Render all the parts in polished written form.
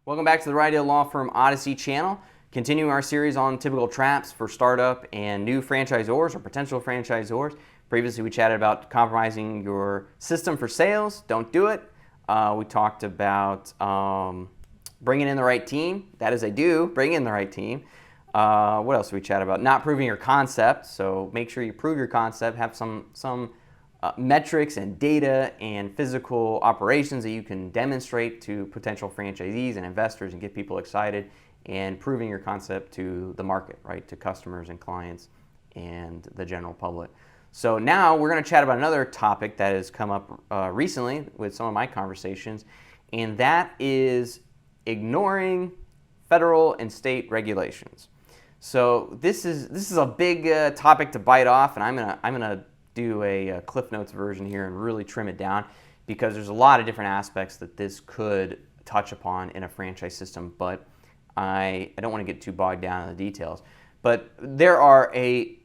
Welcome back to the Reidel Law Firm Odyssey channel. Continuing our series on typical traps for startup and new franchisors or potential franchisors. Previously we chatted about compromising your system for sales. Don't do it. We talked about bringing in the right team. That is, I do. Bring in the right team. What else did we chat about? Not proving your concept. So make sure you prove your concept. Have some metrics and data and physical operations that you can demonstrate to potential franchisees and investors and get people excited, and proving your concept to the market, right? To customers and clients and the general public. So now we're going to chat about another topic that has come up recently with some of my conversations, and that is ignoring federal and state regulations. So this is a big topic to bite off, and I'm gonna do a Cliff Notes version here and really trim it down, because there's a lot of different aspects that this could touch upon in a franchise system, but I don't want to get too bogged down in the details. But there are a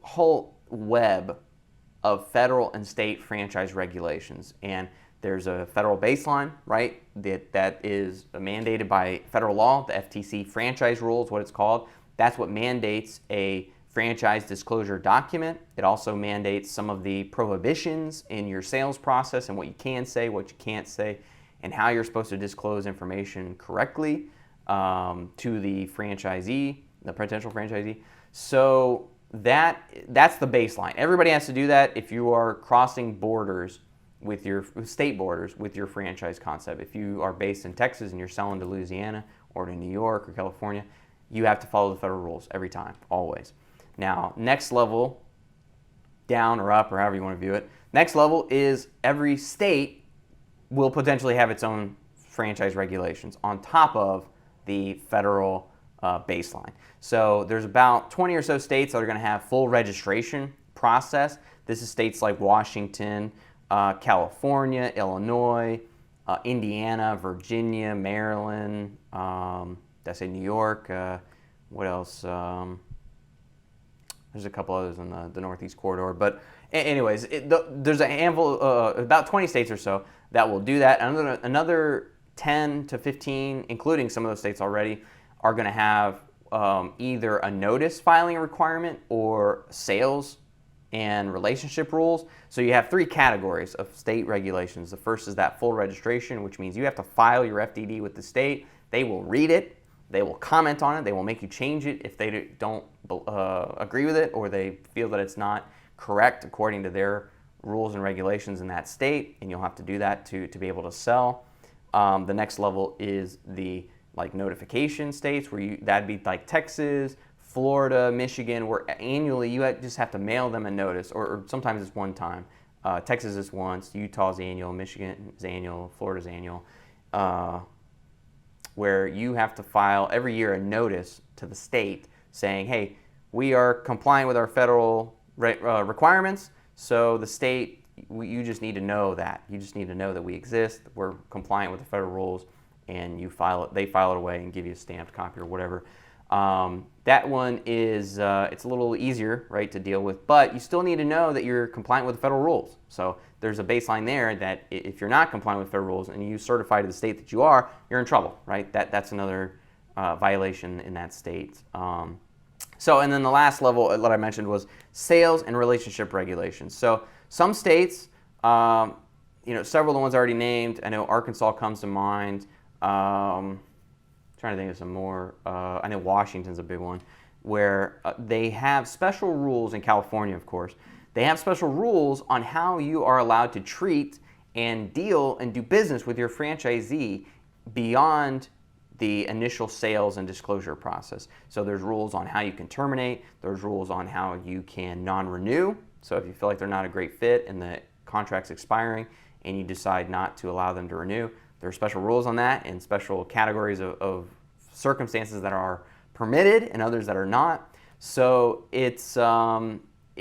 whole web of federal and state franchise regulations, and there's a federal baseline, right, that is mandated by federal law, the FTC franchise rules, what it's called. That's what mandates a franchise disclosure document. It also mandates some of the prohibitions in your sales process and what you can say, what you can't say, and how you're supposed to disclose information correctly to the franchisee, the potential franchisee. So that's the baseline. Everybody has to do that if you are crossing borders with your state borders with your franchise concept. If you are based in Texas and you're selling to Louisiana or to New York or California, you have to follow the federal rules every time, always. Now, next level, down or up or however you want to view it, next level is every state will potentially have its own franchise regulations on top of the federal baseline. So there's about 20 or so states that are going to have full registration process. This is states like Washington, California, Illinois, Indiana, Virginia, Maryland, did I say New York? What else? There's a couple others in the Northeast corridor. But anyways, there's a handful, about 20 states or so that will do that. Another 10 to 15, including some of those states already, are going to have either a notice filing requirement or sales and relationship rules. So you have three categories of state regulations. The first is that full registration, which means you have to file your FDD with the state. They will read it. They will comment on it. They will make you change it if they don't agree with it, or they feel that it's not correct according to their rules and regulations in that state, and you'll have to do that to be able to sell. The next level is the notification states, where that'd be like Texas, Florida, Michigan, where annually you just have to mail them a notice, or sometimes it's one time. Texas is once, Utah's annual, Michigan's annual, Florida's annual. Where you have to file every year a notice to the state saying, hey, we are complying with our federal requirements, so the state, you just need to know that. You just need to know that we exist, we're compliant with the federal rules, and you file it. They file it away and give you a stamped copy or whatever. That one is, it's a little easier, right, to deal with, but you still need to know that you're compliant with the federal rules. So there's a baseline there that if you're not compliant with federal rules and you certify to the state that you are, you're in trouble, right? That's another violation in that state. And then the last level that I mentioned was sales and relationship regulations. So some states, several of the ones already named, I know Arkansas comes to mind. Trying to think of some more. I know Washington's a big one, where they have special rules in California, of course. They have special rules on how you are allowed to treat and deal and do business with your franchisee beyond the initial sales and disclosure process. So there's rules on how you can terminate. There's rules on how you can non-renew. So if you feel like they're not a great fit and the contract's expiring and you decide not to allow them to renew, there are special rules on that and special categories of circumstances that are permitted and others that are not. So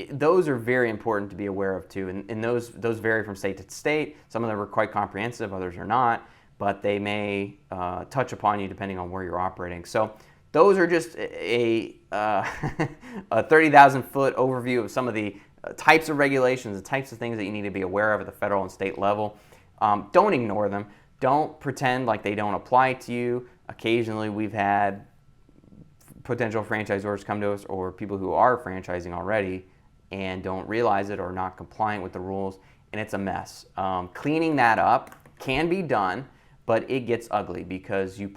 those are very important to be aware of too. And those vary from state to state. Some of them are quite comprehensive, others are not, but they may touch upon you depending on where you're operating. So those are just a 30,000-foot overview of some of the types of regulations, the types of things that you need to be aware of at the federal and state level. Don't ignore them. Don't pretend like they don't apply to you. Occasionally we've had potential franchisors come to us, or people who are franchising already and don't realize it or not compliant with the rules, and it's a mess. Cleaning that up can be done, but it gets ugly because you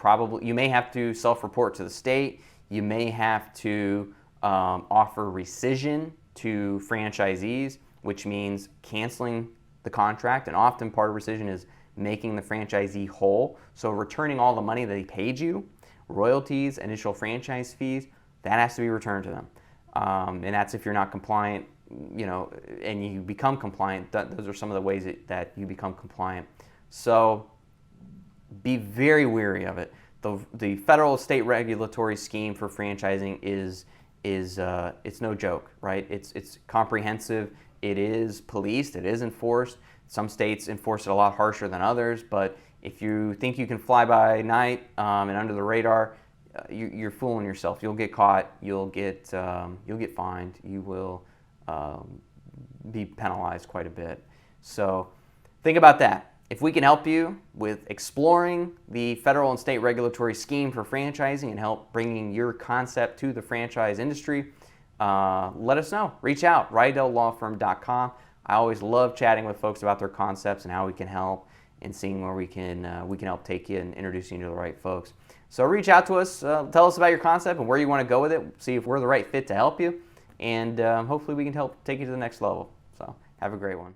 may have to self-report to the state. You may have to offer rescission to franchisees, which means canceling the contract, and often part of rescission is making the franchisee whole. So returning all the money that he paid you, royalties, initial franchise fees, that has to be returned to them. And that's if you're not compliant, and you become compliant. Those are some of the ways that you become compliant. So be very wary of it. The federal state regulatory scheme for franchising is it's no joke, right? It's comprehensive. It is policed. It is enforced. Some states enforce it a lot harsher than others. But if you think you can fly by night and under the radar, you're fooling yourself. You'll get caught. You'll get fined. You will be penalized quite a bit. So think about that. If we can help you with exploring the federal and state regulatory scheme for franchising and help bringing your concept to the franchise industry, let us know. Reach out, reidellawfirm.com. I always love chatting with folks about their concepts and how we can help, and seeing where we can help take you and introduce you to the right folks. So reach out to us, tell us about your concept and where you want to go with it, see if we're the right fit to help you, and hopefully we can help take you to the next level. So have a great one.